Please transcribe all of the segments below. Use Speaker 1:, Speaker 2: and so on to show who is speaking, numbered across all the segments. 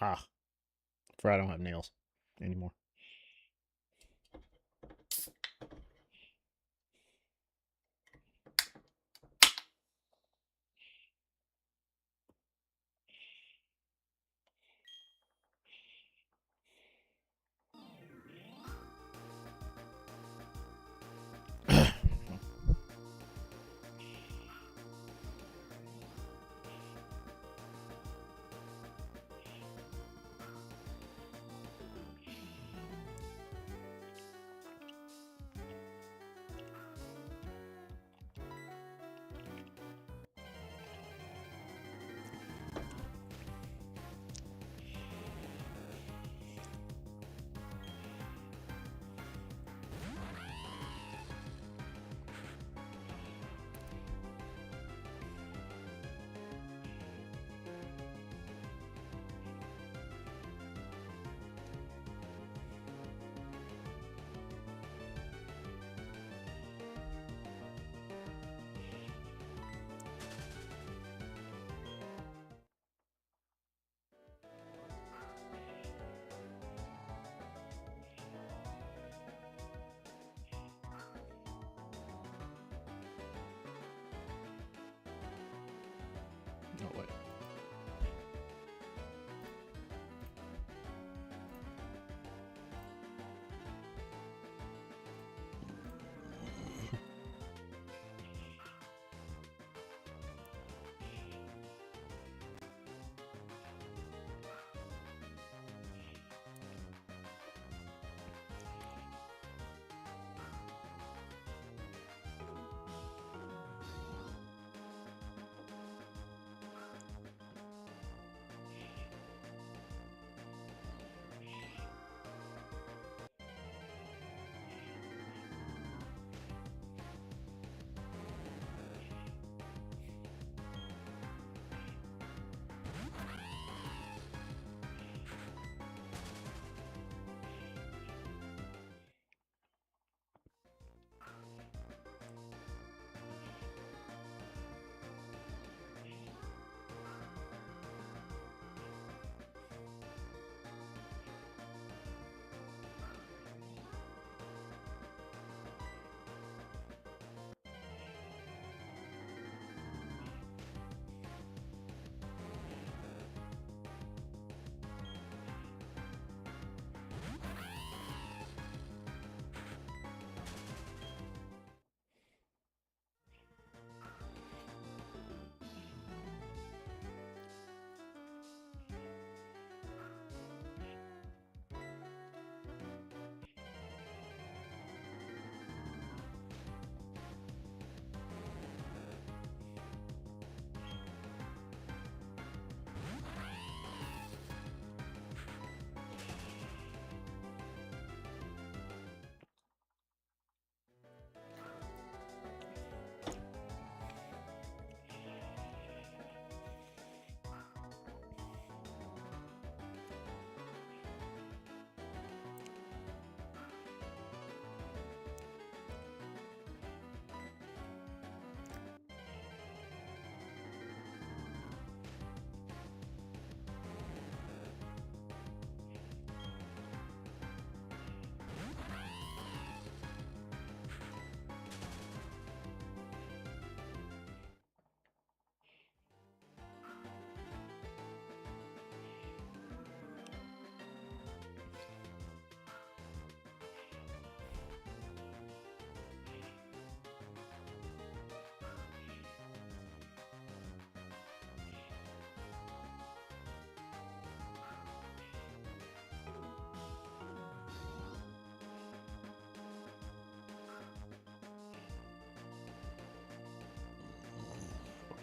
Speaker 1: Ha. For I don't have nails anymore. Oh, wait.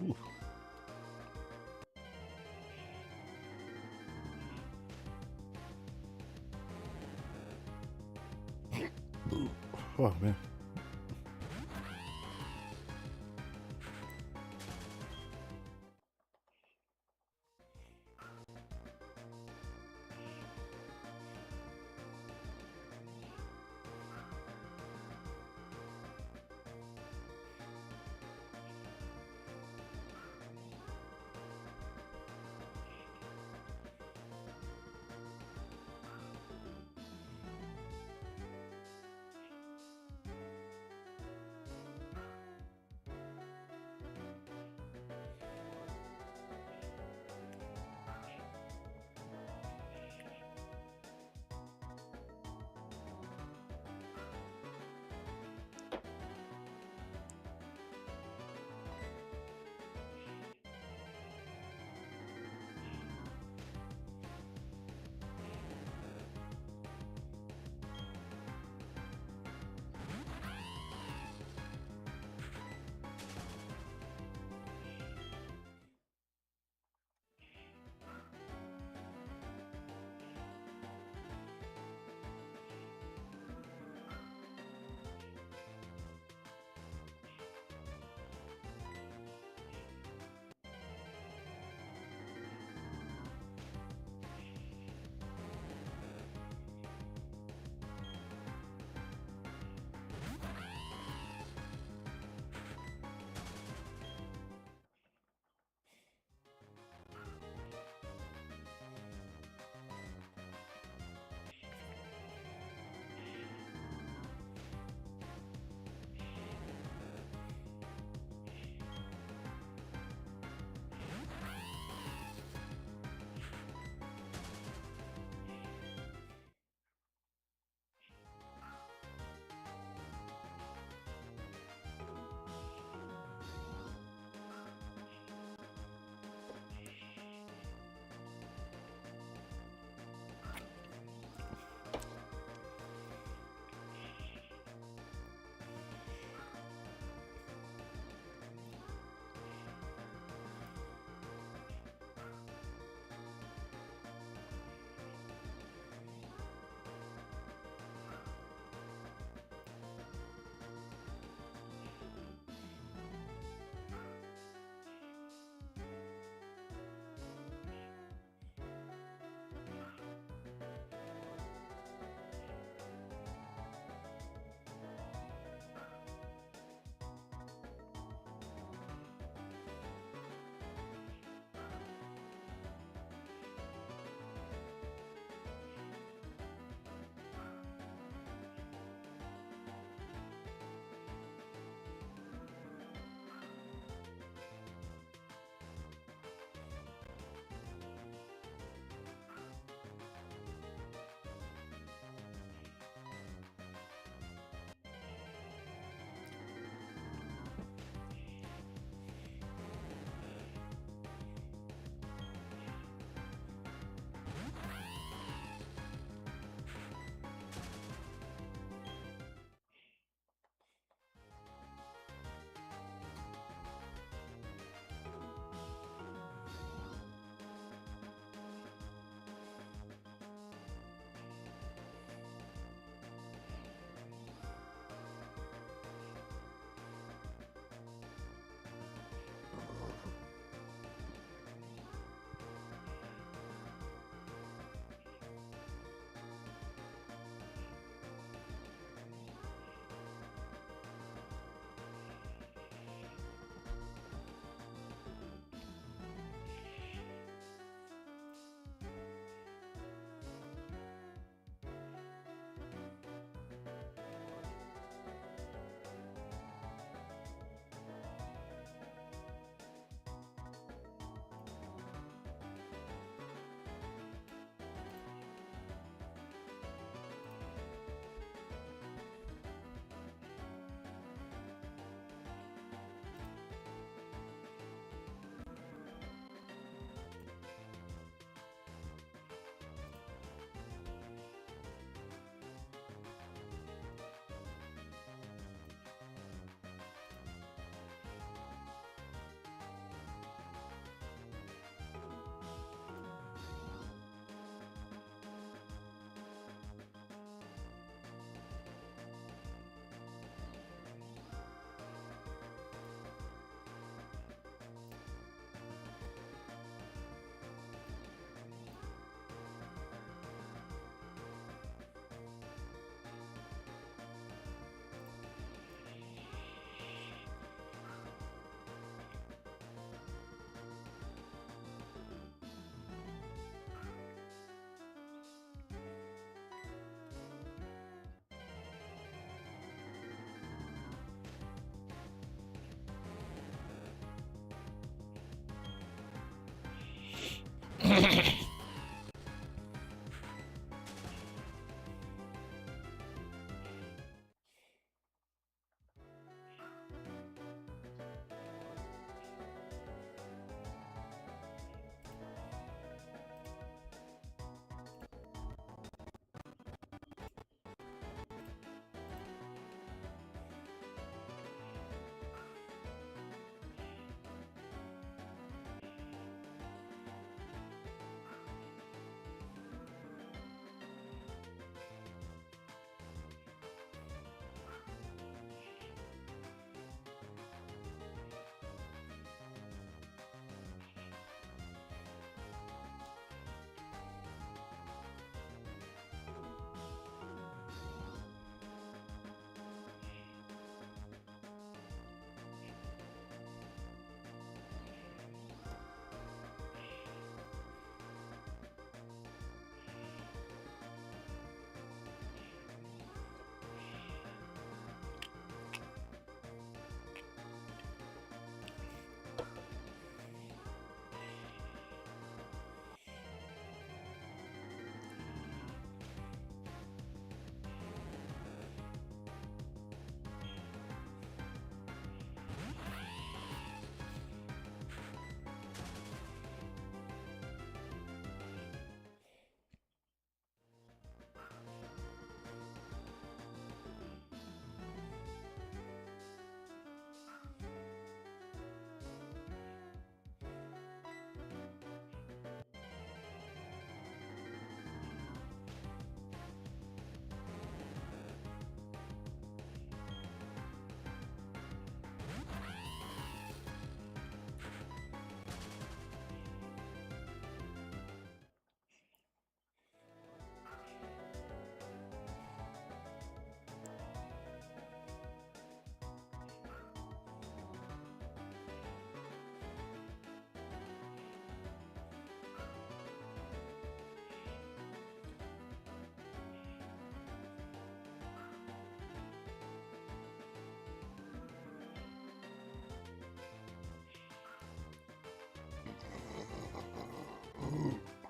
Speaker 1: Ooh. Oh, man.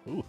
Speaker 1: Ooh.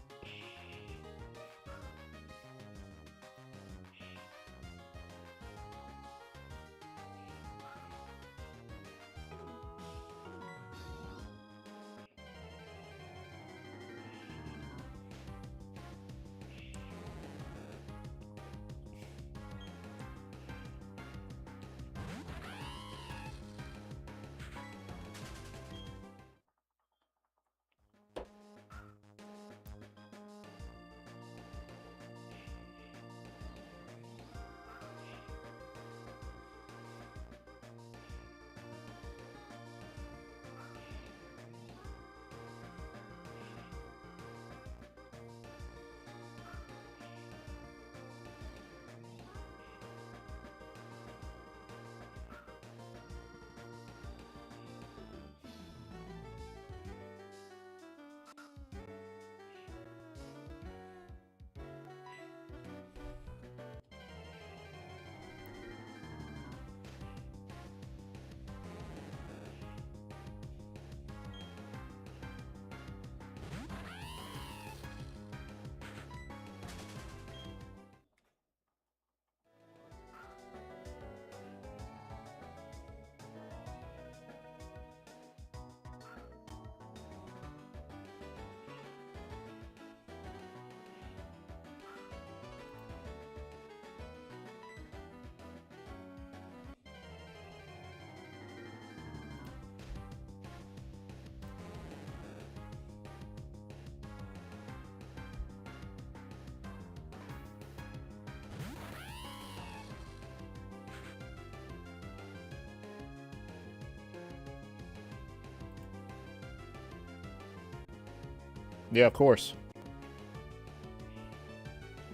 Speaker 1: Yeah, of course.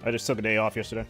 Speaker 1: I just took a day off yesterday.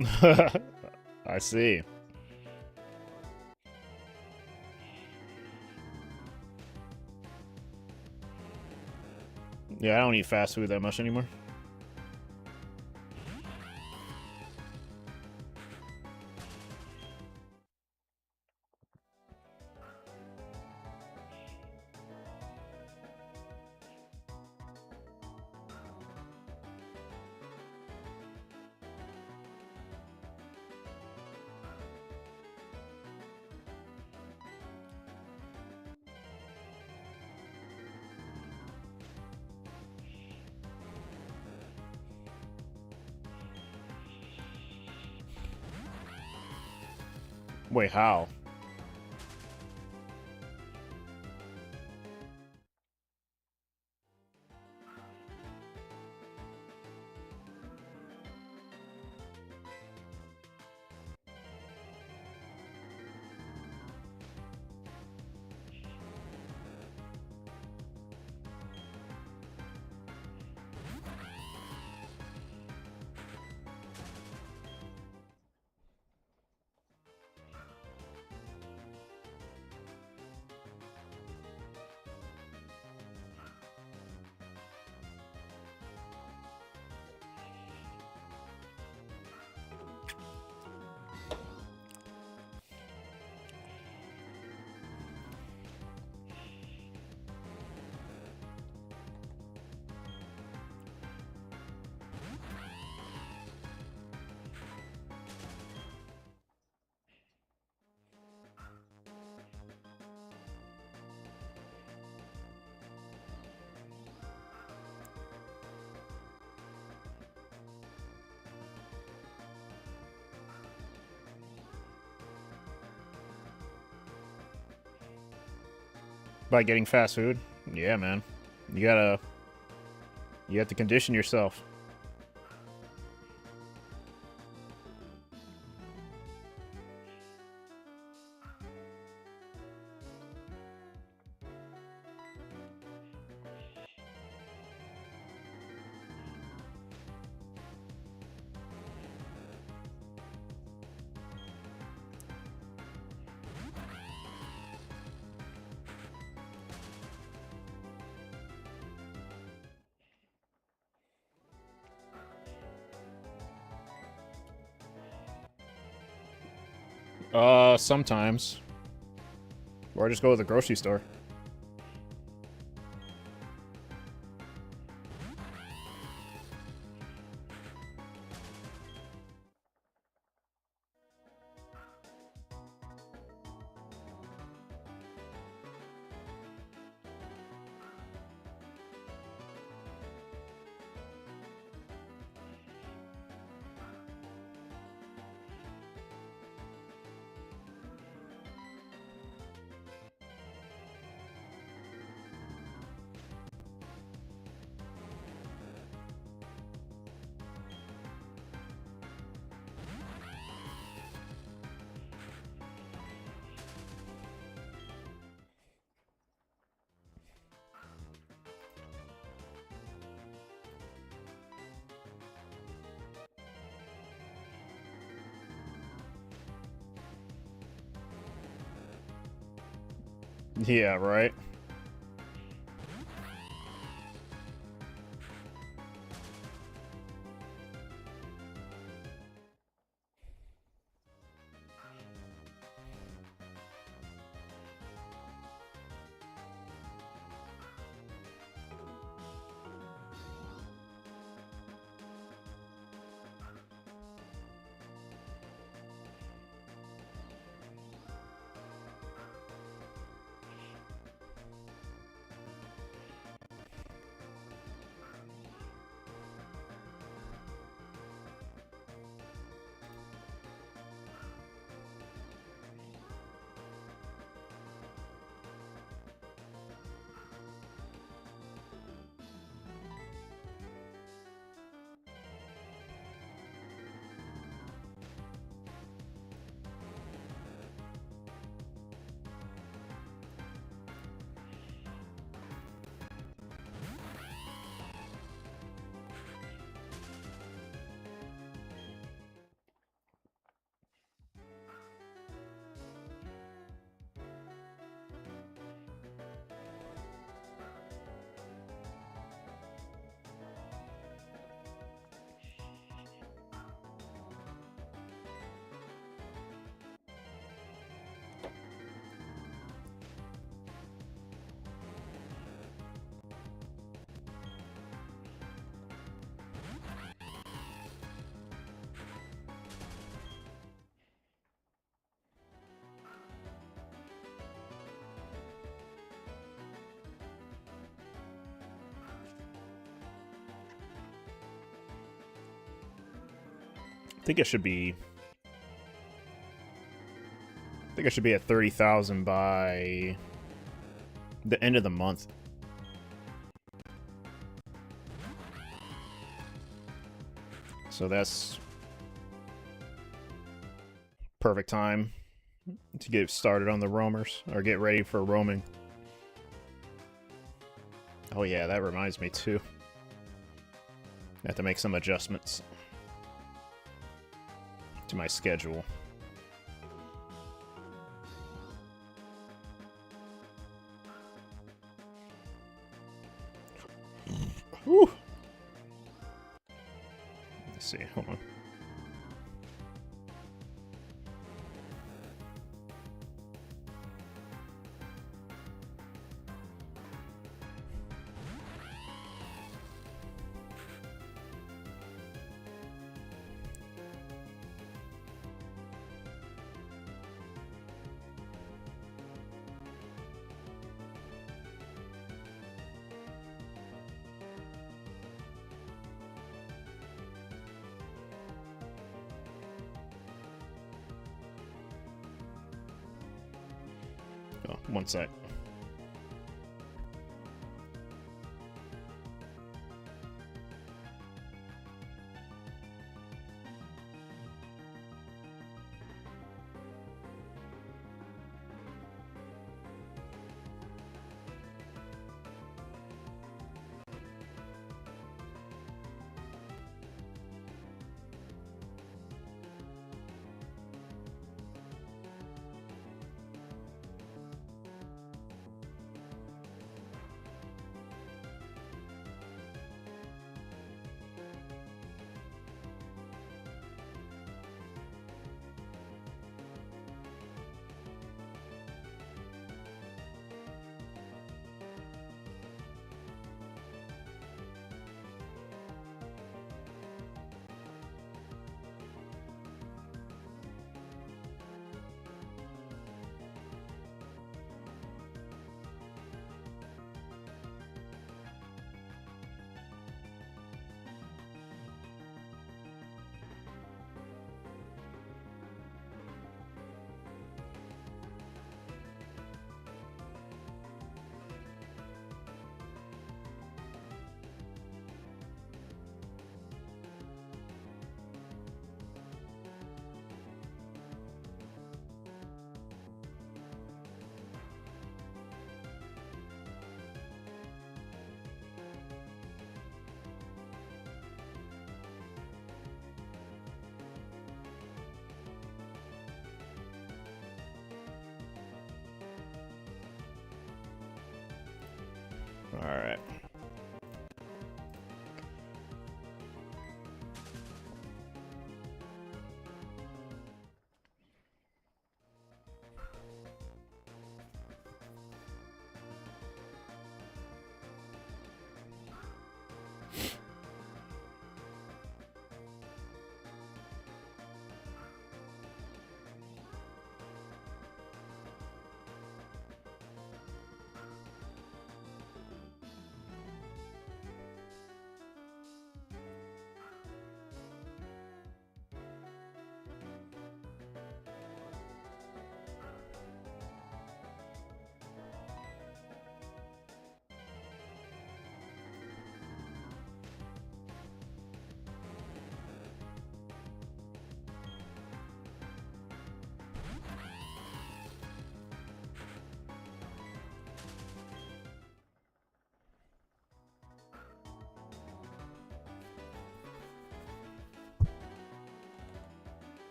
Speaker 1: I see. Yeah, I don't eat fast food that much anymore. Wait, how? By getting fast food? Yeah, man. You have to condition yourself. Sometimes. Or I just go to the grocery store. Yeah, right. think I should be... I think I should be at 30,000 by the end of the month. So that's perfect time to get started on the roamers, or get ready for roaming. Oh yeah, that reminds me too. I have to make some adjustments to my schedule. Whew. Let's see, hold on. Oh, one sec.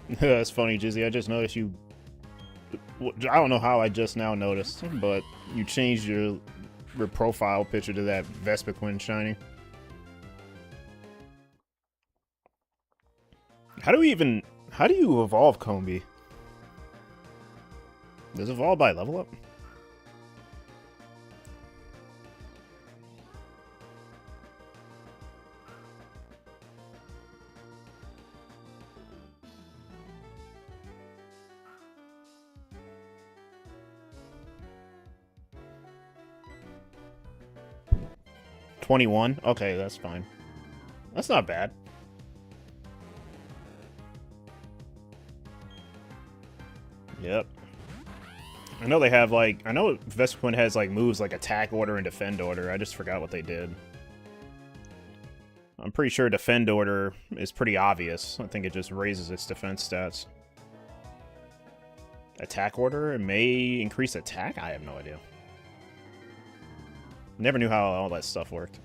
Speaker 1: That's funny, Jizzy. I just noticed you... I don't know how I just now noticed, but you changed your profile picture to that Vespiquen shiny. How do you evolve Combi? Does it evolve by level up? $21? Okay, that's fine. That's not bad. Yep. I know they have, like... I know Vespiquen has, like, moves like Attack Order and Defend Order. I just forgot what they did. I'm pretty sure Defend Order is pretty obvious. I think it just raises its defense stats. Attack Order? It may increase attack? I have no idea. Never knew how all that stuff worked.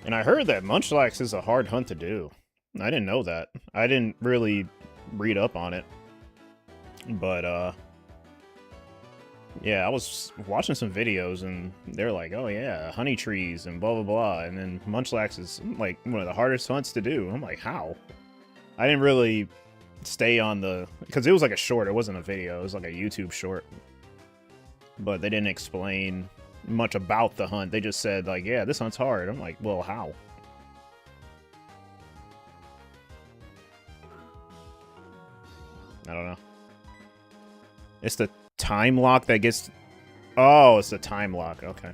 Speaker 1: And I heard that Munchlax is a hard hunt to do. I didn't know that. I didn't really read up on it. But, yeah, I was watching some videos and they're like, oh yeah, honey trees and blah blah blah. And then Munchlax is, like, one of the hardest hunts to do. I'm like, how? I didn't really stay on the... Because it was like a short, it wasn't a video, it was like a YouTube short. But they didn't explain much about the hunt. They just said, like, yeah, this hunt's hard. I'm like, well, how? I don't know. It's the time lock that gets... Oh, it's the time lock. Okay.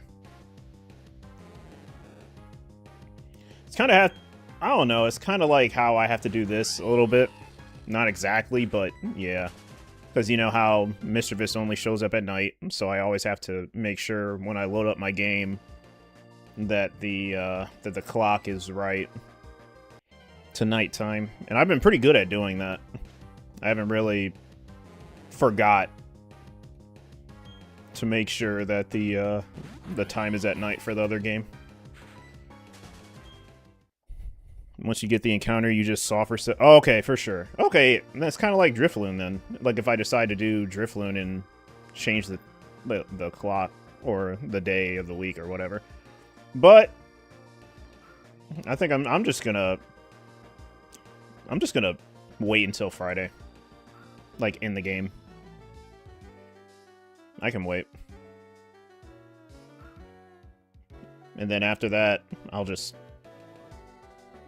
Speaker 1: It's kind of... I don't know. It's kind of like how I have to do this a little bit. Not exactly, but yeah. Because you know how Misdreavus only shows up at night, so I always have to make sure when I load up my game that the clock is right to nighttime. And I've been pretty good at doing that. I haven't really forgot to make sure that the time is at night for the other game. Once you get the encounter, you just soft set. Oh, okay, for sure. Okay, that's kind of like Drifloon then. Like if I decide to do Drifloon and change the clock or the day of the week or whatever. But I think I'm just gonna wait until Friday. Like in the game. I can wait. And then after that, I'll just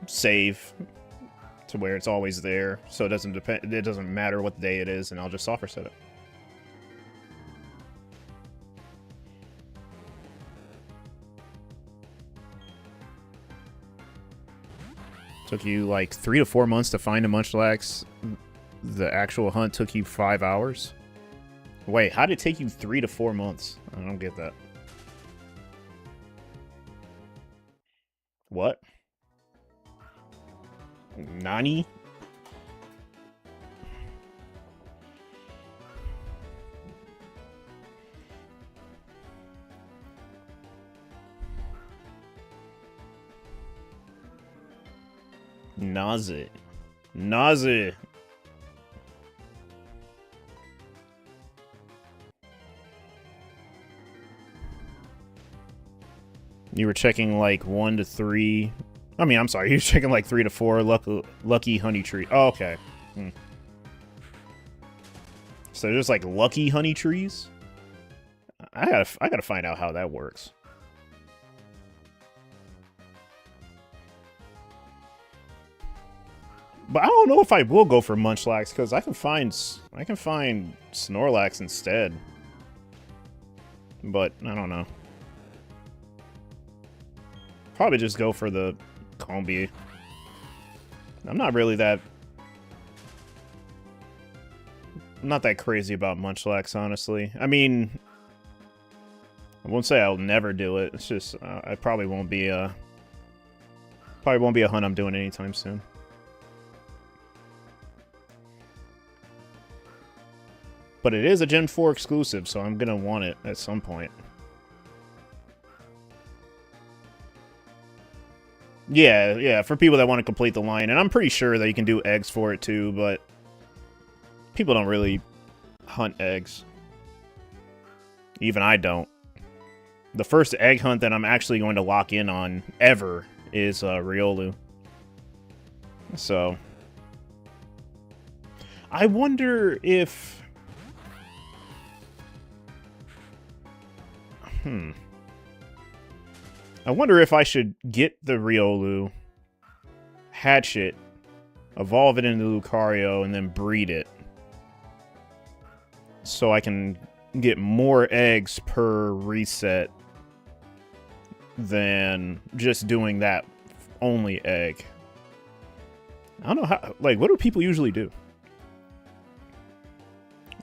Speaker 1: save to where it's always there, so it doesn't matter what day it is, and I'll just soft reset it. Took you like 3 to 4 months to find a Munchlax. The actual hunt took you 5 hours. Wait, how did it take you 3 to 4 months? I don't get that. What? Nani? Naze. Naze. You were checking like 1 to 3. I mean, I'm sorry. You were checking like 3 to 4 lucky honey tree. Oh, okay. So there's like lucky honey trees. I gotta find out how that works. But I don't know if I will go for Munchlax because I can find Snorlax instead. But I don't know. Probably just go for the Combi. I'm not that crazy about Munchlax, honestly. I mean, I won't say I'll never do it. It's just I probably won't be a hunt I'm doing anytime soon. But it is a Gen 4 exclusive, so I'm gonna want it at some point. Yeah, for people that want to complete the line. And I'm pretty sure that you can do eggs for it too, but people don't really hunt eggs. Even I don't. The first egg hunt that I'm actually going to lock in on ever is Riolu. So I wonder if... I wonder if I should get the Riolu, hatch it, evolve it into Lucario, and then breed it. So I can get more eggs per reset than just doing that only egg. I don't know how, like, what do people usually do?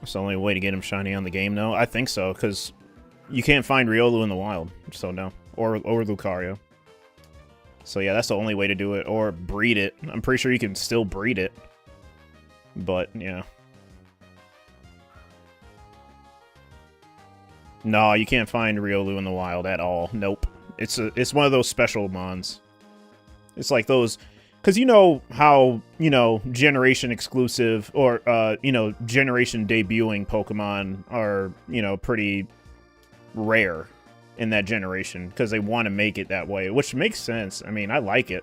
Speaker 1: It's the only way to get him shiny on the game, though? I think so, because you can't find Riolu in the wild, so no. Or Lucario. So yeah, that's the only way to do it. Or breed it. I'm pretty sure you can still breed it. But, yeah. No, you can't find Riolu in the wild at all. Nope. It's one of those special mons. It's like those... Because you know how, you know, generation exclusive or, you know, generation debuting Pokemon are, you know, pretty rare in that generation. Because they want to make it that way, which makes sense. I mean, I like it.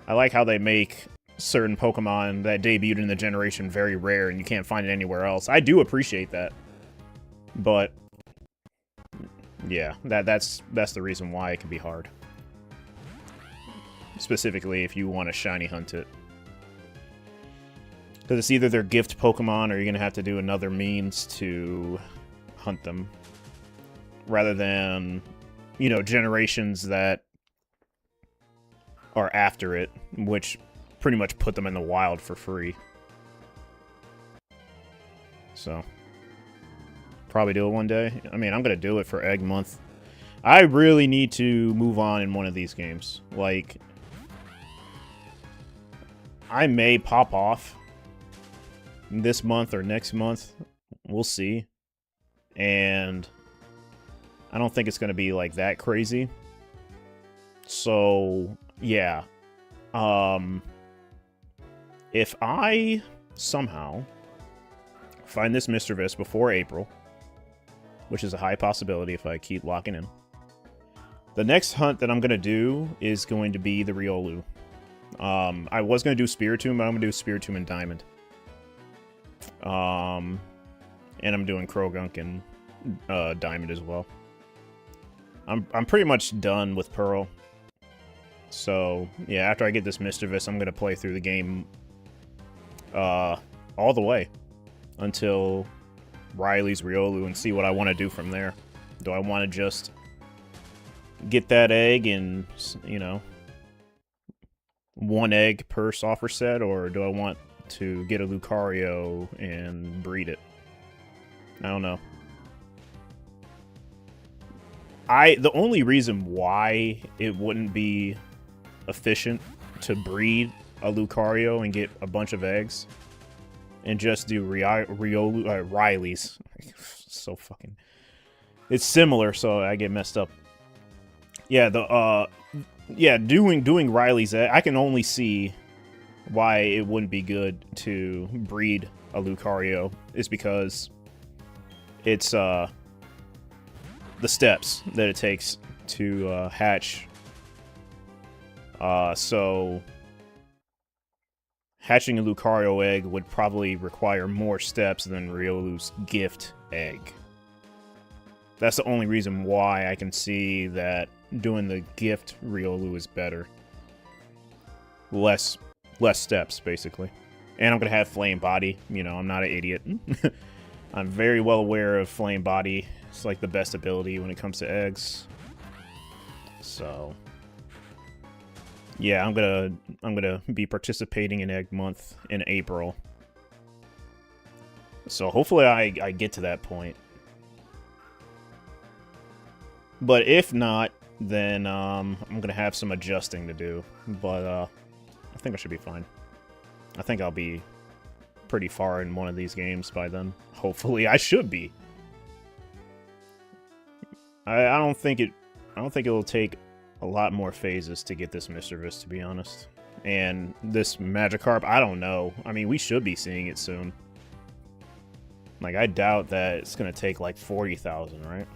Speaker 1: I like how they make certain Pokemon that debuted in the generation very rare and you can't find it anywhere else. I do appreciate that. But, yeah, that's the reason why it can be hard. Specifically, if you want to shiny hunt it. Because it's either their gift Pokemon or you're going to have to do another means to hunt them. Rather than, you know, generations that are after it, which pretty much put them in the wild for free. So, probably do it one day. I mean, I'm going to do it for Egg Month. I really need to move on in one of these games. Like... I may pop off this month or next month. We'll see. And I don't think it's going to be like that crazy. So, yeah. If I somehow find this Misdreavus before April, which is a high possibility if I keep locking in, the next hunt that I'm going to do is going to be the Riolu. I was going to do Spiritomb, but I'm going to do Spiritomb and Diamond. And I'm doing Krogunk and Diamond as well. I'm pretty much done with Pearl. So, yeah, after I get this Misdreavus, I'm going to play through the game all the way until Riley's Riolu and see what I want to do from there. Do I want to just get that egg and, you know... one egg per offer set, or do I want to get a Lucario and breed it? I don't know. The only reason why it wouldn't be efficient to breed a Lucario and get a bunch of eggs and just do Riley's. So fucking... It's similar, so I get messed up. Yeah, yeah, doing Riley's egg, I can only see why it wouldn't be good to breed a Lucario is because it's the steps that it takes to hatch. So hatching a Lucario egg would probably require more steps than Riolu's gift egg. That's the only reason why I can see that doing the gift Riolu is better. Less steps, basically. And I'm going to have Flame Body. You know, I'm not an idiot. I'm very well aware of Flame Body. It's like the best ability when it comes to eggs. So, yeah, I'm gonna be participating in Egg Month in April. So hopefully I get to that point. But if not, then I'm gonna have some adjusting to do. But I think I should be fine. I think I'll be pretty far in one of these games by then. Hopefully, I should be. I don't think it'll take a lot more phases to get this Misdreavus, to be honest. And this Magikarp, I don't know. I mean, we should be seeing it soon. Like, I doubt that it's going to take like 40,000, right?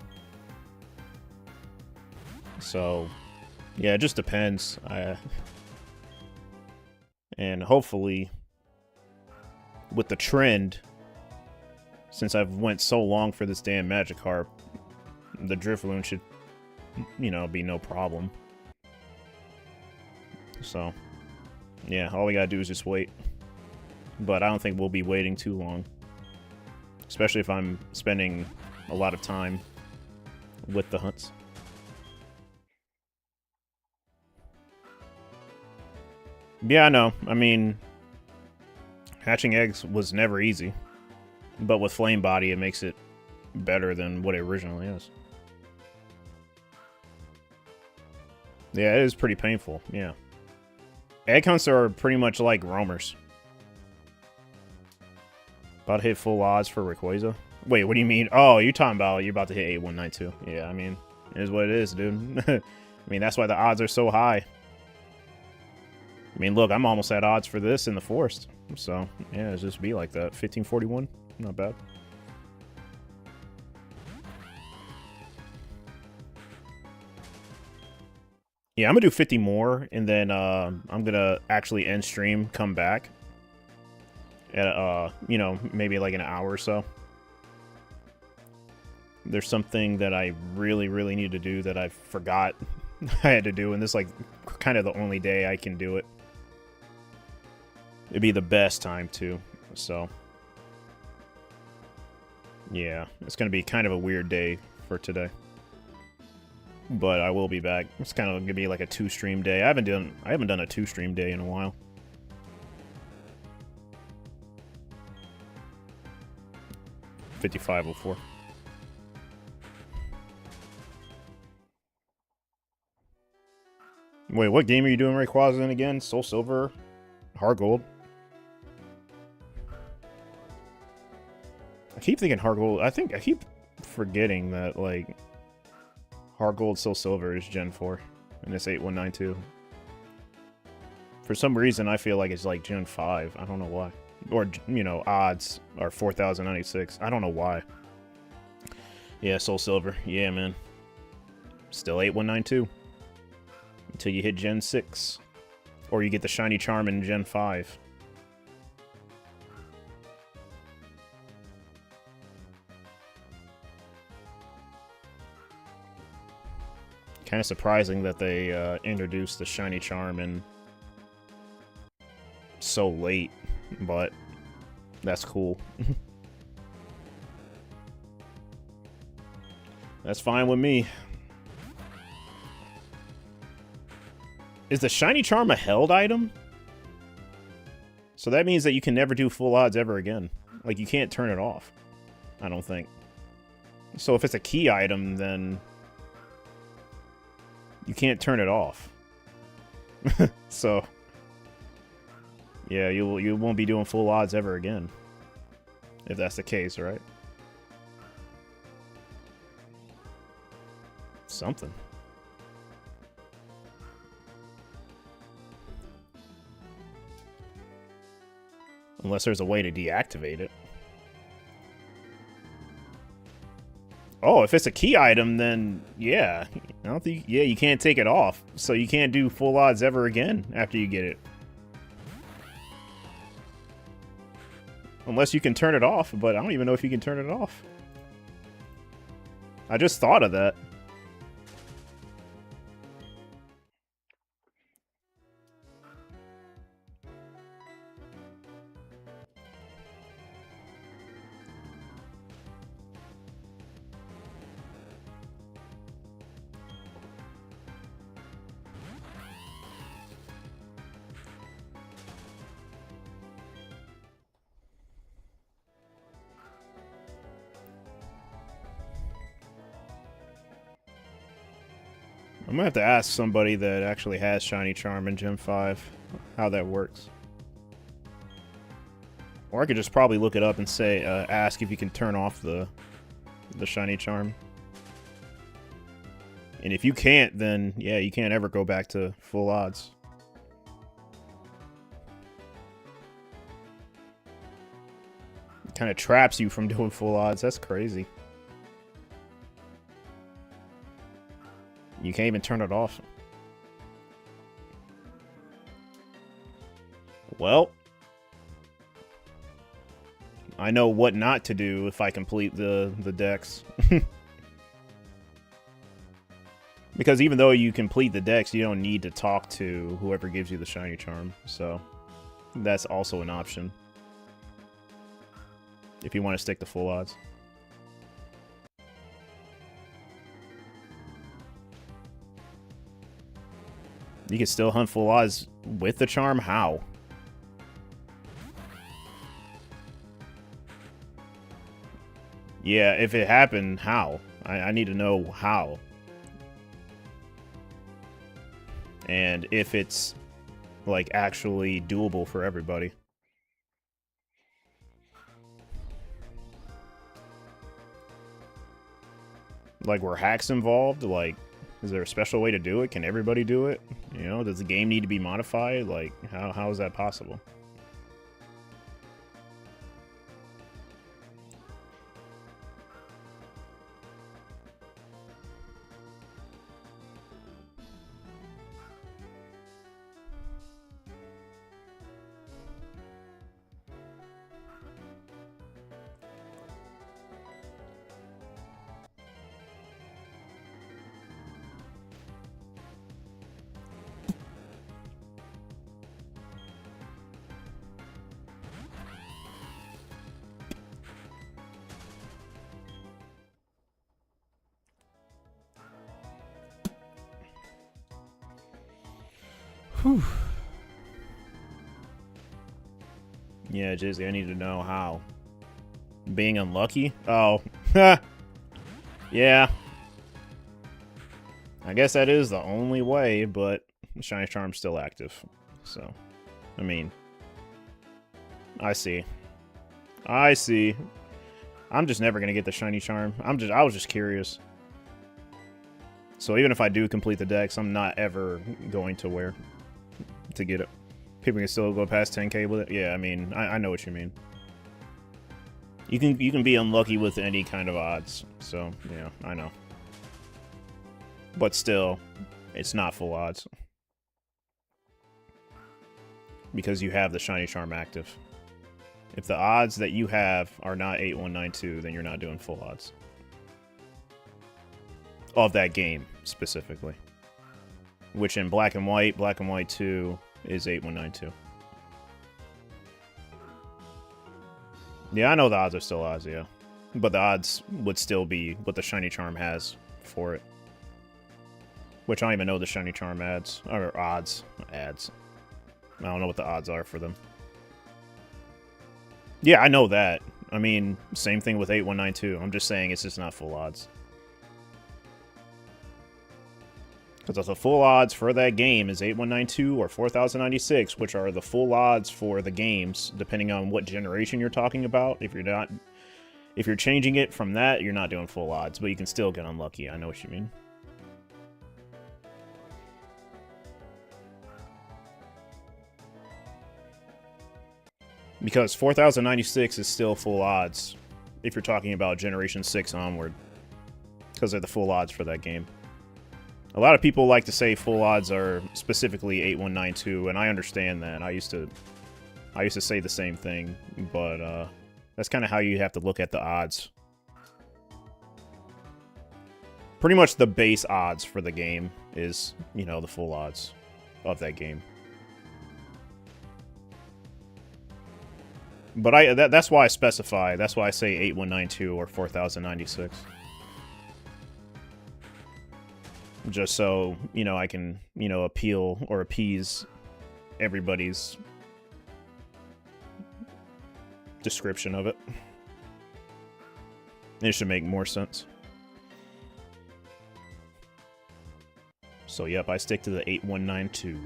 Speaker 1: So, yeah, it just depends. And hopefully, with the trend, since I've went so long for this damn Magikarp, the Drifloon should, you know, be no problem. So, yeah, all we gotta do is just wait. But I don't think we'll be waiting too long. Especially if I'm spending a lot of time with the hunts. Yeah, I know. I mean, hatching eggs was never easy. But with Flame Body, it makes it better than what it originally is. Yeah, it is pretty painful, yeah. Egg hunts are pretty much like roamers. About to hit full odds for Rayquaza. Wait, what do you mean? Oh, you're talking about you're about to hit 8192. Yeah, I mean, it is what it is, dude. I mean, that's why the odds are so high. I mean, look, I'm almost at odds for this in the forest. So, yeah, it's just be like that. 1541, not bad. Yeah, I'm gonna do 50 more, and then I'm gonna actually end stream, come back. At, you know, maybe like an hour or so. There's something that I really, really need to do that I forgot I had to do, and this is like kind of the only day I can do it. It'd be the best time too, so. Yeah, it's gonna be kind of a weird day for today. But I will be back. It's kind of gonna be like a 2-stream day. I haven't done a 2-stream day in a while. $55.04. Wait, what game are you doing Rayquaza in again? Soul Silver? Heart Gold? I keep thinking Heart Gold. I keep forgetting that, like, Heart Gold Soul Silver is Gen 4. And it's 8192. For some reason, I feel like it's like Gen 5. I don't know why. Or, you know, odds are 4096. I don't know why. Yeah, Soul Silver. Yeah, man. Still 8192. Until you hit Gen 6. Or you get the Shiny Charm in Gen 5. Kind of surprising that they introduced the Shiny Charm in so late, but that's cool. That's fine with me. Is the Shiny Charm a held item? So that means that you can never do full odds ever again. Like, you can't turn it off, I don't think. So if it's a key item, then you can't turn it off. So yeah, you won't be doing full odds ever again. If that's the case, right? Something. Unless there's a way to deactivate it. Oh, if it's a key item, then yeah. I don't think, yeah, you can't take it off. So you can't do full odds ever again after you get it. Unless you can turn it off, but I don't even know if you can turn it off. I just thought of that. I'm gonna have to ask somebody that actually has Shiny Charm in Gen 5 how that works. Or I could just probably look it up and say, ask if you can turn off the Shiny Charm And if you can't, then yeah, you can't ever go back to full odds. It kind of traps you from doing full odds. That's crazy. You can't even turn it off. Well, I know what not to do if I complete the decks. Because even though you complete the decks, you don't need to talk to whoever gives you the shiny charm. So that's also an option if you want to stick to full odds. You can still hunt full odds with the charm? How? Yeah, if it happened, how? I need to know how. And if it's, like, actually doable for everybody. Like, were hacks involved? Like, is there a special way to do it? Can everybody do it? You know, does the game need to be modified? Like, how is that possible? Whew. Yeah, Jizzy, I need to know how. Being unlucky? Oh. Yeah. I guess that is the only way, but Shiny Charm's still active. So, I mean, I see. I see. I'm just never gonna get the Shiny Charm. I was just curious. So even if I do complete the decks, I'm not ever going to where to get it. People can still go past 10k with it. Yeah, I mean, I know what you mean. You can be unlucky with any kind of odds. So yeah, I know. But still, it's not full odds because you have the Shiny Charm active. If the odds that you have are not 8192, then you're not doing full odds of that game specifically. Which in Black and White 2 is 8192. Yeah, I know the odds are still odds, yeah. But the odds would still be what the Shiny Charm has for it. Which I don't even know the Shiny Charm adds. Or odds. Ads. I don't know what the odds are for them. Yeah, I know that. I mean, same thing with 8192. I'm just saying it's just not full odds. Because the full odds for that game is 8192 or 4096, which are the full odds for the games, depending on what generation you're talking about. If you're changing it from that, you're not doing full odds, but you can still get unlucky. I know what you mean. Because 4096 is still full odds if you're talking about Generation 6 onward. Because they're the full odds for that game. A lot of people like to say full odds are specifically 8192, and I understand that. I used to say the same thing, but that's kind of how you have to look at the odds. Pretty much the base odds for the game is, you know, the full odds of that game. But that's why I specify. That's why I say 8192 or 4096. Just so, you know, I can, you know, appeal or appease everybody's description of it. It should make more sense. So, yep, I stick to the 8192.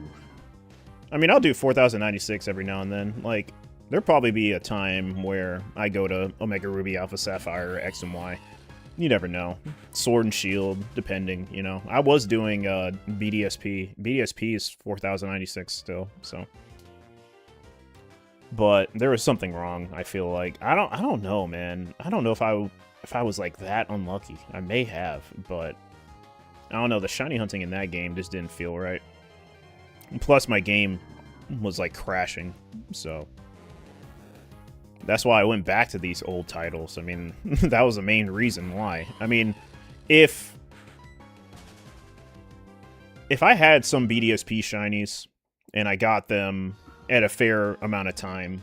Speaker 1: I mean, I'll do 4096 every now and then. Like, there'll probably be a time where I go to Omega Ruby, Alpha Sapphire, X and Y, you never know. Sword and Shield, depending, you know. I was doing BDSP. BDSP is 4,096 still, so. But there was something wrong, I feel like. I don't know, man. I don't know if I was like that unlucky. I may have, but I don't know. The shiny hunting in that game just didn't feel right. And plus, my game was like crashing, so that's why I went back to these old titles. I mean, that was the main reason why. I mean, if I had some BDSP shinies and I got them at a fair amount of time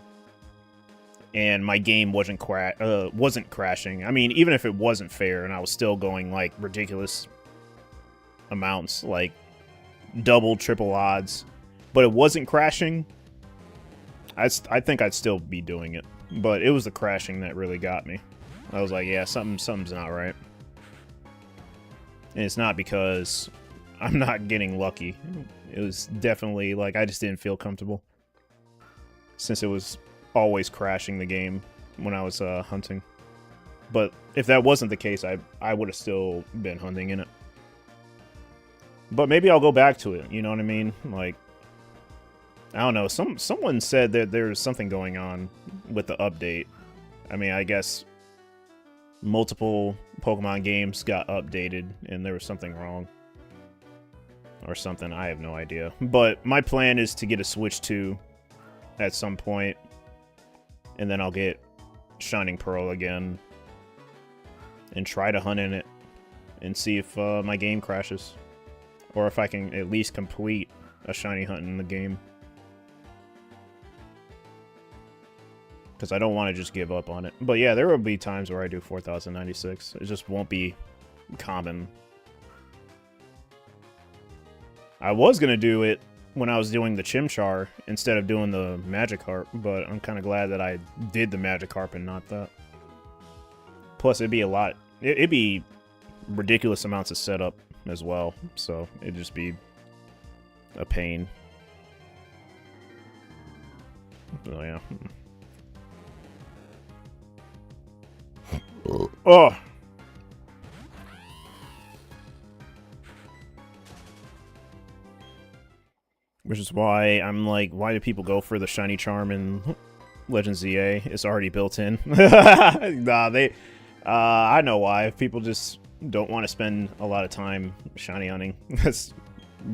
Speaker 1: and my game wasn't crashing. I mean, even if it wasn't fair and I was still going like ridiculous amounts, like double, triple odds, but it wasn't crashing, I think I'd still be doing it. But it was the crashing that really got me. I was like, yeah, something's not right. And it's not because I'm not getting lucky. It was definitely, like, I just didn't feel comfortable. Since it was always crashing the game when I was hunting. But if that wasn't the case, I would have still been hunting in it. But maybe I'll go back to it, you know what I mean? Like, I don't know. Someone said that there's something going on with the update. I mean, I guess multiple Pokemon games got updated and there was something wrong. Or something. I have no idea. But my plan is to get a Switch 2 at some point. And then I'll get Shining Pearl again. And try to hunt in it. And see if my game crashes. Or if I can at least complete a shiny hunt in the game. Because I don't want to just give up on it. But yeah, there will be times where I do 4,096. It just won't be common. I was going to do it when I was doing the Chimchar instead of doing the Magikarp. But I'm kind of glad that I did the Magikarp and not that. Plus, it'd be a lot. It'd be ridiculous amounts of setup as well. So it'd just be a pain. So yeah. Oh! Which is why I'm like, why do people go for the Shiny Charm in Legends ZA? It's already built in. Nah, I know why. People just don't want to spend a lot of time shiny hunting. That's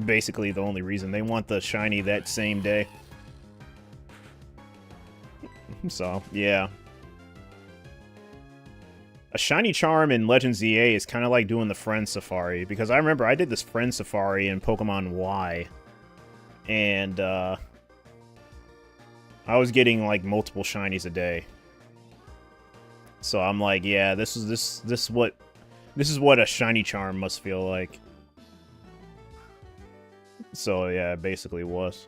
Speaker 1: basically the only reason. They want the shiny that same day. So, yeah. A shiny charm in Legends ZA is kind of like doing the Friend Safari, because I remember I did this Friend Safari in Pokemon Y, and I was getting like multiple shinies a day. So I'm like, yeah, this is what a shiny charm must feel like. So yeah, it basically was.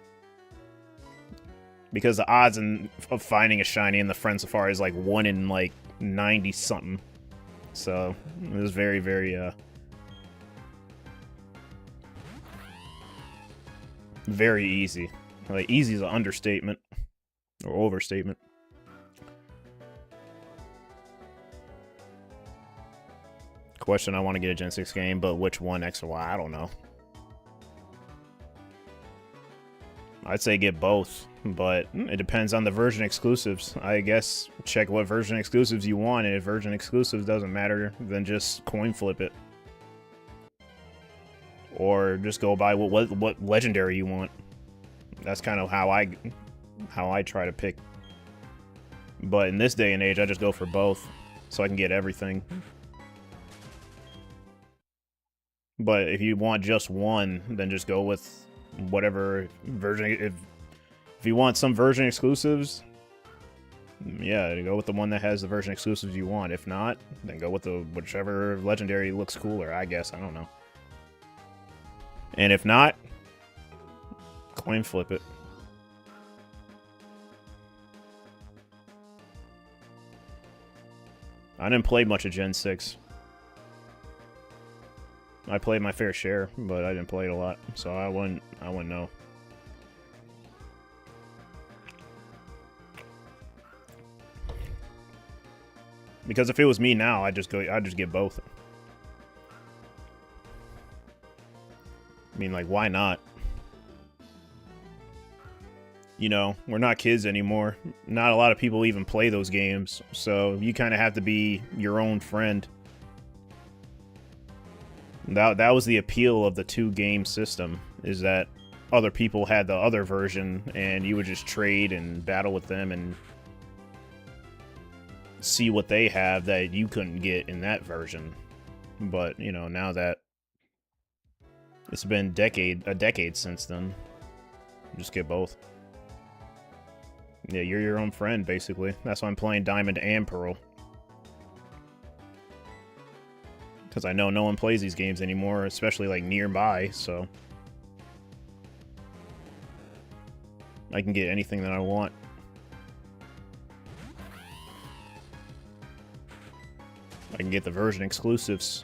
Speaker 1: Because the odds of finding a shiny in the Friend Safari is like 1 in like 90 something. So it was very, very very easy. Like, easy is an understatement or overstatement. Question: I want to get a Gen 6 game, but which one, X or Y? I don't know. I'd say get both, but it depends on the version exclusives. I guess check what version exclusives you want, and if version exclusives doesn't matter, then just coin flip it. Or just go by what legendary you want. That's kind of how I try to pick. But in this day and age, I just go for both, so I can get everything. But if you want just one, then just go with whatever version. If you want some version exclusives, yeah, go with the one that has the version exclusives you want. If not, then go with whichever legendary looks cooler, I guess. I don't know. And if not, coin flip it. I didn't play much of Gen 6. I played my fair share, but I didn't play it a lot, so I wouldn't know. Because if it was me now, I'd just get both. I mean, like, why not? You know, we're not kids anymore. Not a lot of people even play those games, so you kind of have to be your own friend. That was the appeal of the 2-game system, is that other people had the other version, and you would just trade and battle with them and see what they have that you couldn't get in that version. But, you know, now that it's been a decade since then, just get both. Yeah, you're your own friend, basically. That's why I'm playing Diamond and Pearl. Because I know no one plays these games anymore, especially, like, nearby, so I can get anything that I want. I can get the version exclusives.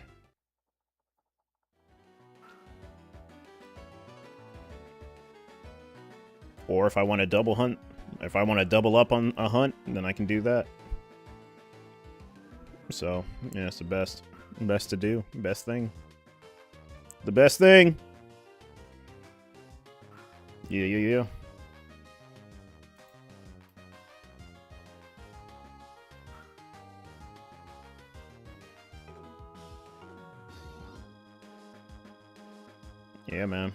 Speaker 1: Or if I want to double hunt, if I want to double up on a hunt, then I can do that. So, yeah, it's the best. Best to do. Best thing. The best thing! Yeah. Yeah, man.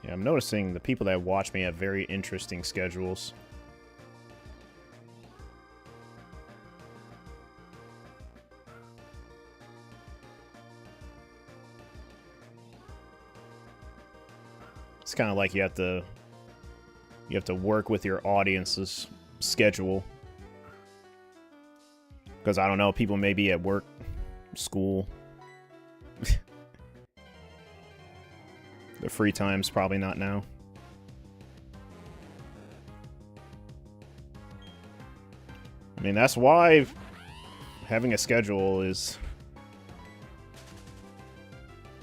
Speaker 1: Yeah, I'm noticing the people that watch me have very interesting schedules. It's kind of like you have to work with your audience's schedule. Because, I don't know, people may be at work, school. The free time's probably not now. I mean, that's why having a schedule is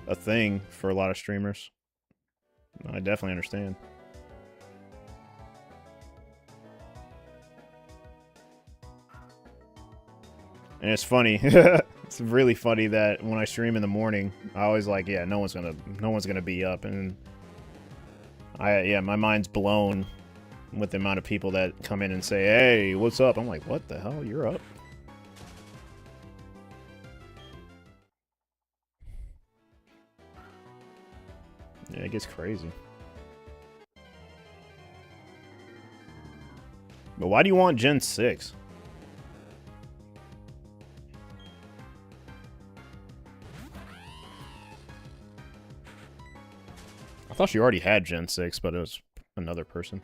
Speaker 1: a thing for a lot of streamers. I definitely understand. And it's funny. It's really funny that when I stream in the morning, I always like, yeah, no one's gonna be up, and my mind's blown with the amount of people that come in and say, "Hey, what's up?" I'm like, "What the hell? You're up?" Yeah, it gets crazy. But why do you want Gen 6? I thought you already had Gen 6, but it was another person.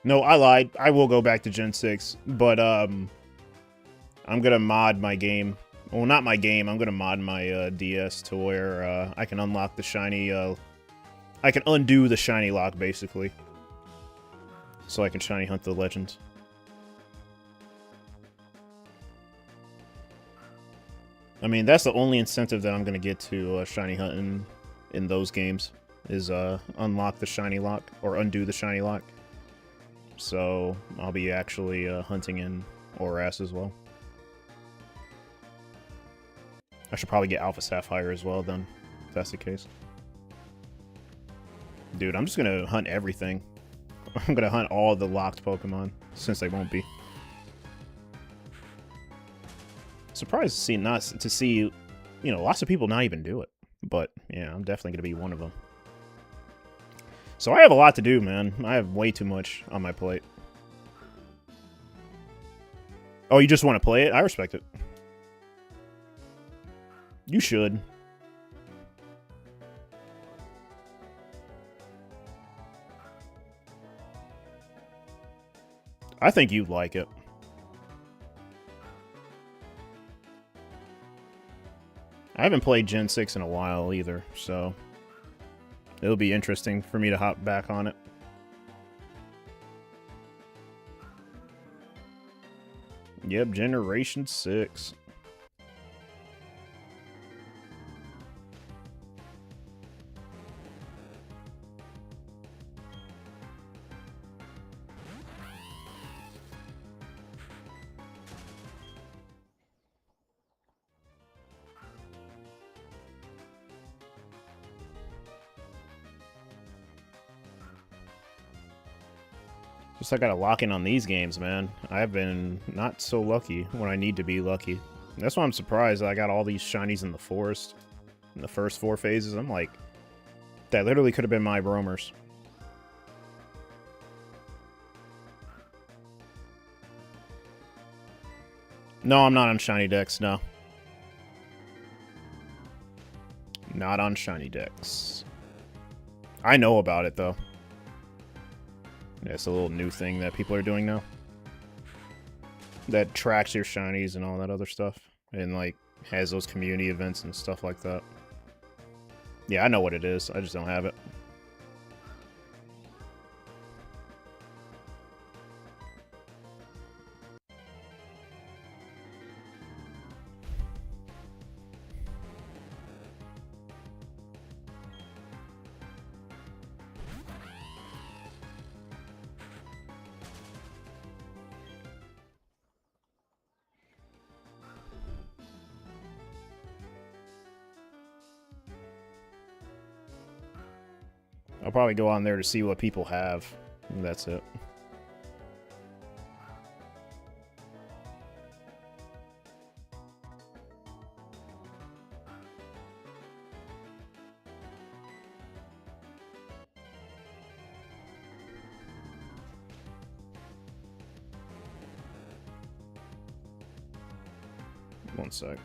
Speaker 1: No, I lied. I will go back to Gen 6, but I'm gonna mod my game. Well, not my game. I'm gonna mod my DS to where I can unlock the shiny. I can undo the shiny lock, basically, so I can shiny hunt the legends. I mean, that's the only incentive that I'm gonna get to shiny hunting in those games is unlock the shiny lock or undo the shiny lock. So I'll be actually hunting in Oras as well. I should probably get Alpha Sapphire as well then, if that's the case. Dude, I'm just gonna hunt everything. I'm gonna hunt all the locked Pokemon, since they won't be. Surprised to see, you know, lots of people not even do it. But, yeah, I'm definitely gonna be one of them. So I have a lot to do, man. I have way too much on my plate. Oh, you just want to play it? I respect it. You should. I think you'd like it. I haven't played Gen 6 in a while either, so it'll be interesting for me to hop back on it. Yep, Generation 6. Just I gotta lock in on these games, man. I've been not so lucky when I need to be lucky. That's why I'm surprised I got all these shinies in the forest in the first 4 phases. I'm like, that literally could have been my roamers. No, I'm not on shiny decks, no. Not on shiny decks. I know about it, though. Yeah, it's a little new thing that people are doing now. That tracks your shinies and all that other stuff. And, like, has those community events and stuff like that. Yeah, I know what it is. I just don't have it. I'll probably go on there to see what people have. And that's it. One sec.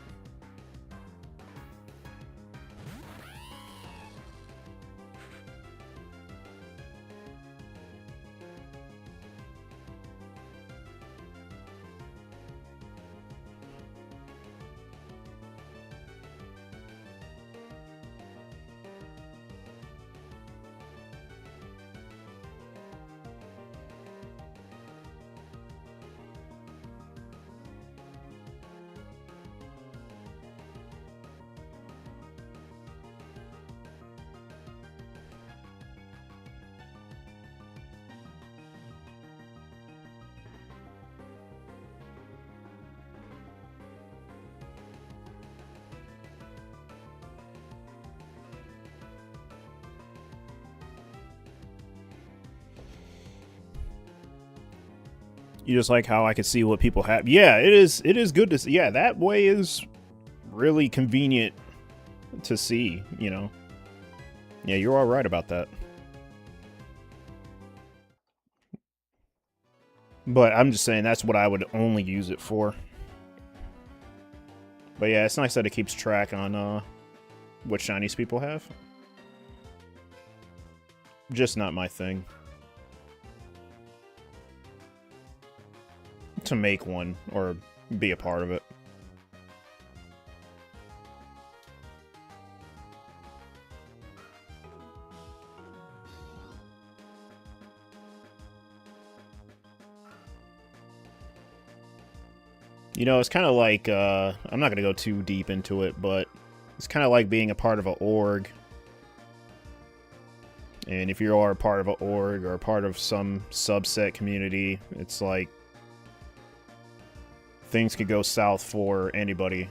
Speaker 1: You just like how I could see what people have. Yeah, it is good to see. Yeah, that way is really convenient to see, you know. Yeah, you're all right about that. But I'm just saying that's what I would only use it for. But yeah, it's nice that it keeps track on what shinies people have. Just not my thing. To make one or be a part of it. You know, it's kind of like, I'm not going to go too deep into it, but it's kind of like being a part of an org. And if you are a part of an org or a part of some subset community, it's like things could go south for anybody.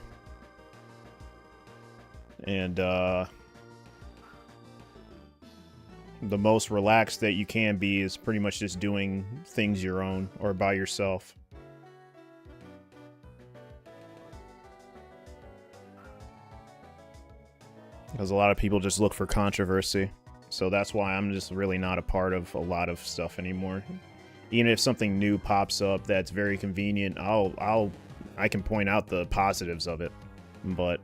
Speaker 1: And the most relaxed that you can be is pretty much just doing things your own or by yourself. Because a lot of people just look for controversy. So that's why I'm just really not a part of a lot of stuff anymore. Even if something new pops up that's very convenient, I can point out the positives of it. But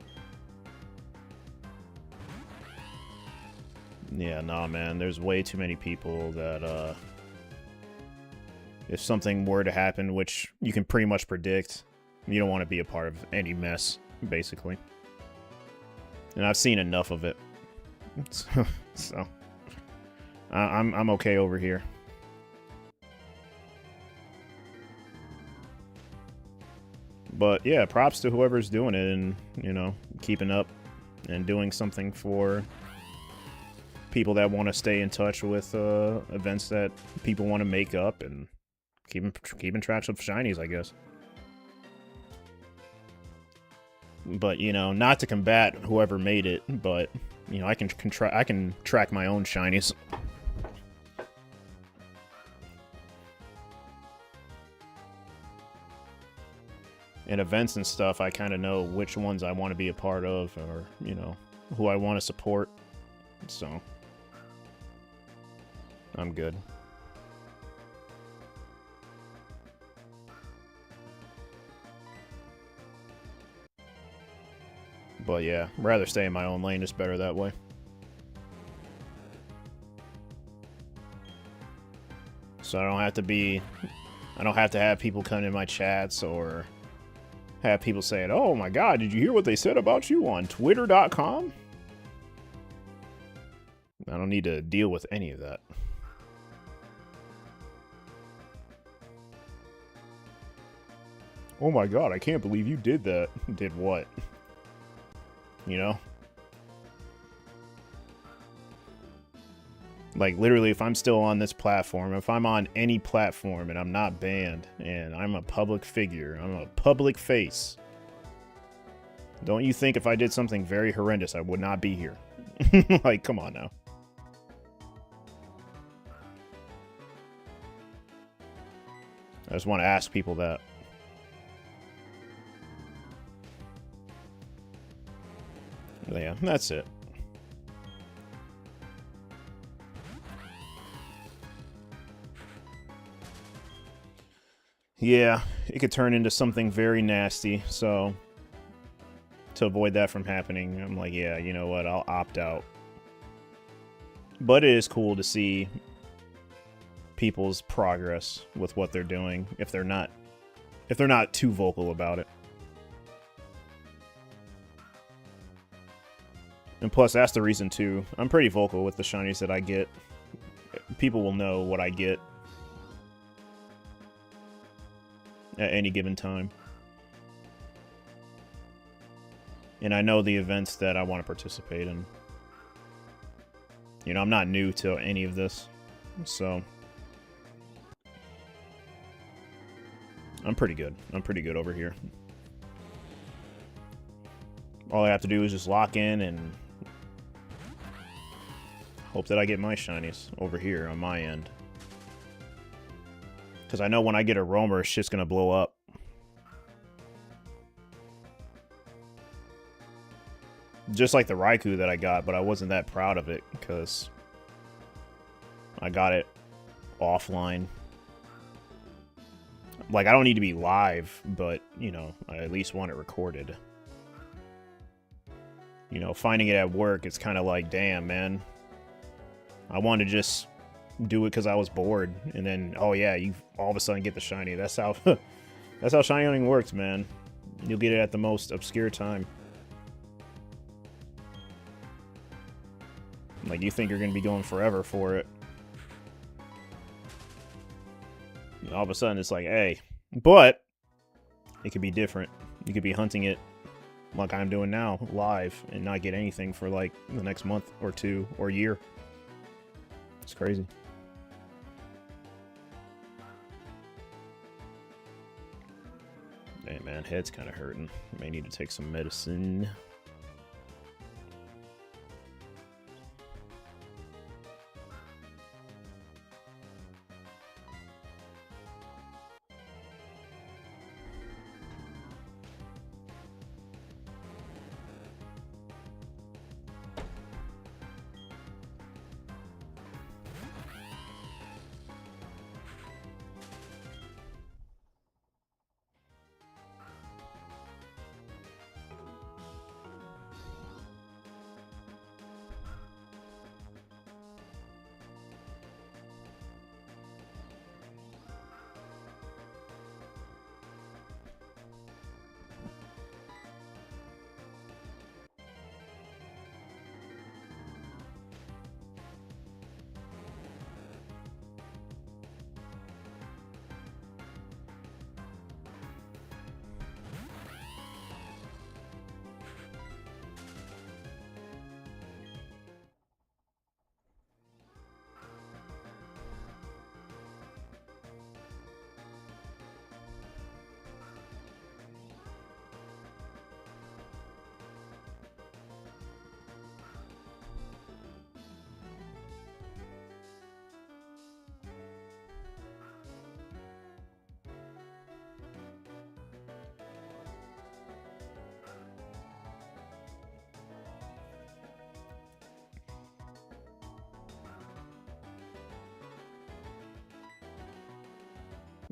Speaker 1: yeah, nah, man, there's way too many people that if something were to happen, which you can pretty much predict, you don't want to be a part of any mess, basically. And I've seen enough of it. So I'm okay over here. But yeah, props to whoever's doing it and, you know, keeping up and doing something for people that want to stay in touch with events that people want to make up and keeping track of shinies, I guess. But, you know, not to combat whoever made it, but, you know, I can track my own shinies. in events and stuff, I kind of know which ones I want to be a part of, or, you know, who I want to support. So, I'm good. But yeah, rather stay in my own lane. It's better that way. So I don't have to have people come in my chats or have people saying, "Oh my God, did you hear what they said about you on Twitter.com?" I don't need to deal with any of that. Oh my God, I can't believe you did that. Did what? You know? Like, literally, if I'm still on this platform, if I'm on any platform and I'm not banned, and I'm a public figure, I'm a public face, don't you think if I did something very horrendous, I would not be here? Like, come on now. I just want to ask people that. Yeah, that's it. Yeah, it could turn into something very nasty, so to avoid that from happening, I'm like, yeah, you know what, I'll opt out. But it is cool to see people's progress with what they're doing if they're not too vocal about it. And plus, that's the reason too. I'm pretty vocal with the shinies that I get. People will know what I get at any given time. And I know the events that I want to participate in. You know, I'm not new to any of this, so I'm pretty good. I'm pretty good over here. All I have to do is just lock in and hope that I get my shinies over here on my end. Because I know when I get a roamer, shit's gonna blow up. Just like the Raikou that I got, but I wasn't that proud of it because I got it offline. Like, I don't need to be live, but, you know, I at least want it recorded. You know, finding it at work, it's kind of like, damn, man. I want to just do it because I was bored, and then, oh yeah, you all of a sudden get the shiny. That's how that's how shiny hunting works, man. You'll get it at the most obscure time. Like, you think you're gonna be going forever for it. And all of a sudden, it's like, hey, but it could be different. You could be hunting it like I'm doing now, live, and not get anything for like the next month or two or year. It's crazy. Hey man, head's kind of hurting. May need to take some medicine.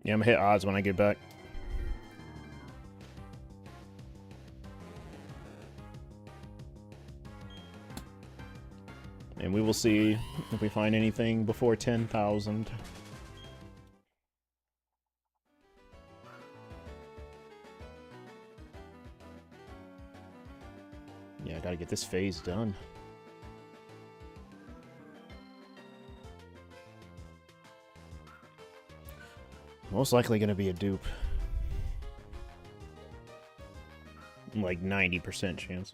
Speaker 1: Yeah, I'm gonna hit odds when I get back. And we will see if we find anything before 10,000. Yeah, I gotta get this phase done. Most likely gonna be a dupe. Like 90% chance.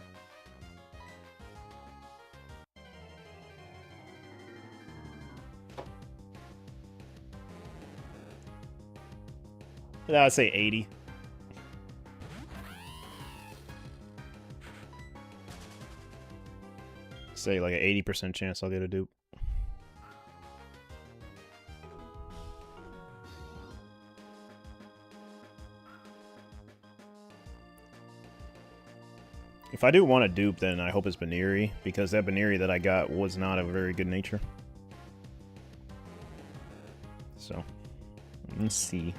Speaker 1: I would say 80. Say like an 80% chance I'll get a dupe. If I do want a dupe, then I hope it's Baneri, because that Baneri that I got was not of very good nature. So, let's see.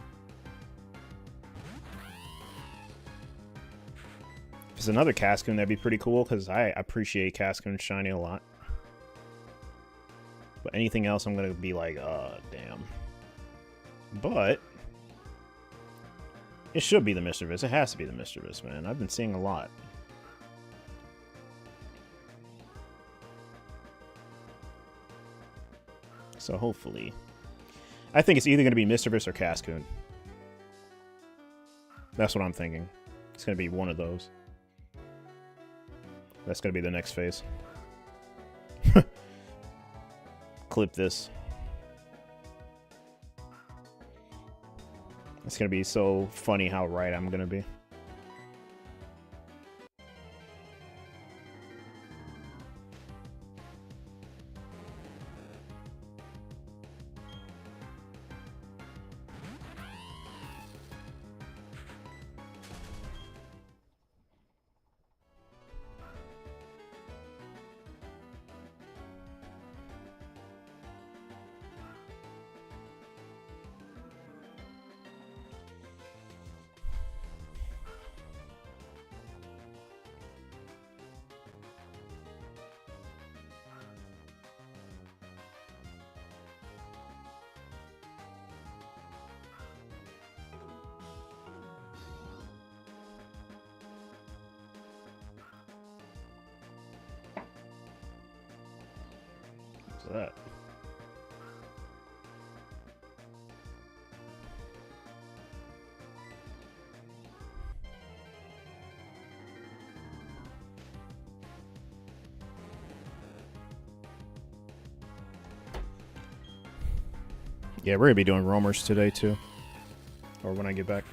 Speaker 1: If it's another Cascoon, that'd be pretty cool, because I appreciate Cascoon Shiny a lot. But anything else, I'm going to be like, damn. But it should be the Misdreavus. It has to be the Misdreavus, man. I've been seeing a lot. So hopefully. I think it's either going to be Misdreavus or Cascoon. That's what I'm thinking. It's going to be one of those. That's going to be the next phase. Clip this. It's going to be so funny how right I'm going to be. That. Yeah, we're gonna be doing roamers today too, or when I get back.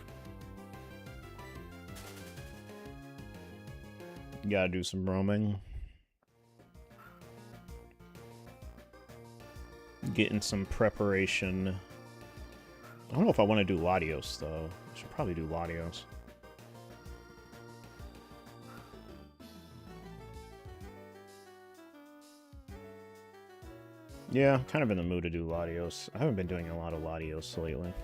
Speaker 1: Gotta do some roaming. Getting some preparation. I don't know if I want to do Latios, though. I should probably do Latios. Yeah, I'm kind of in the mood to do Latios. I haven't been doing a lot of Latios lately.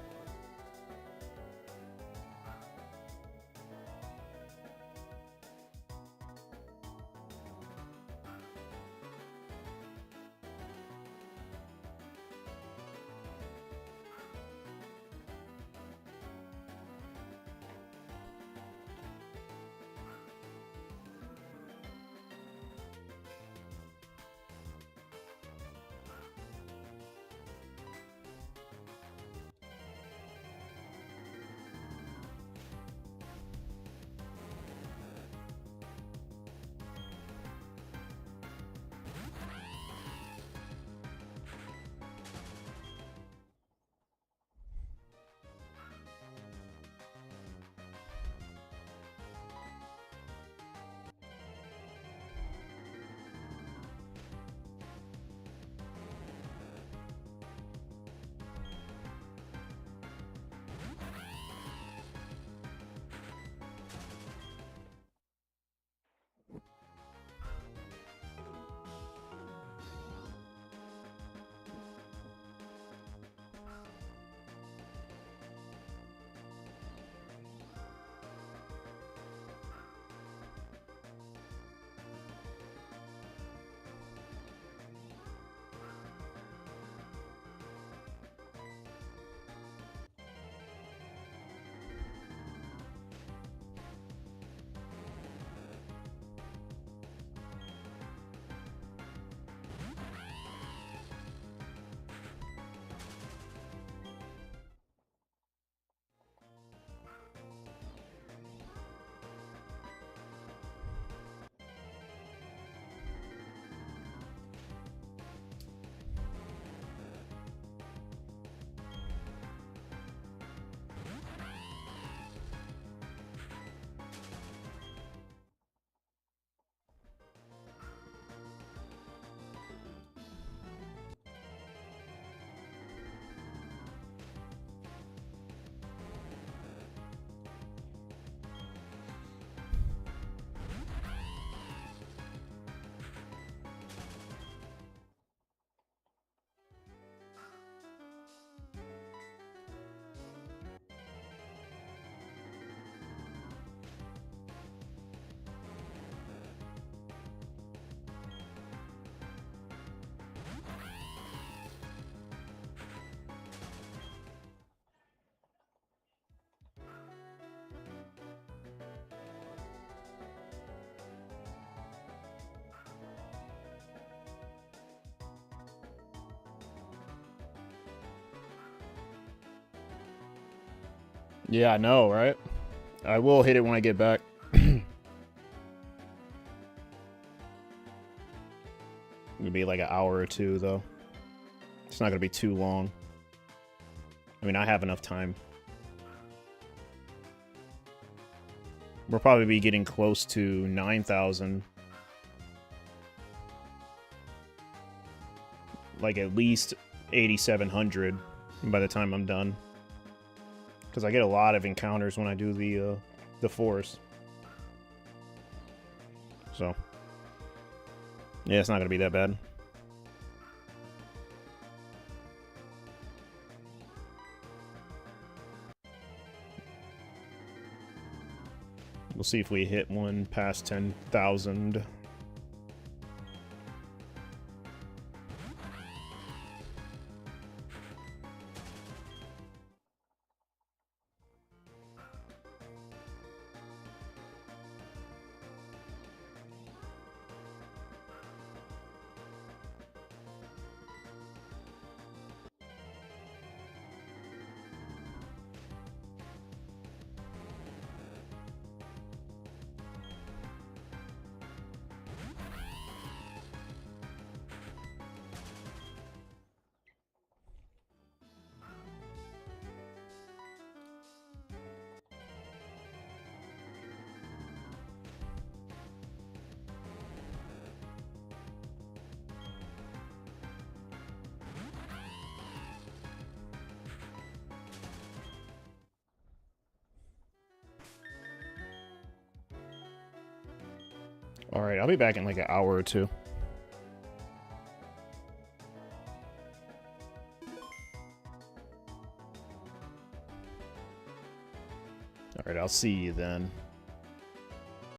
Speaker 1: Yeah, I know, right? I will hit it when I get back. It'll be like an hour or two, though. It's not gonna be too long. I mean, I have enough time. We'll probably be getting close to 9,000. Like at least 8,700 by the time I'm done. Because I get a lot of encounters when I do the forest. So, yeah, it's not gonna be that bad. We'll see if we hit one past 10,000. Alright, I'll be back in like an hour or two. Alright, I'll see you then.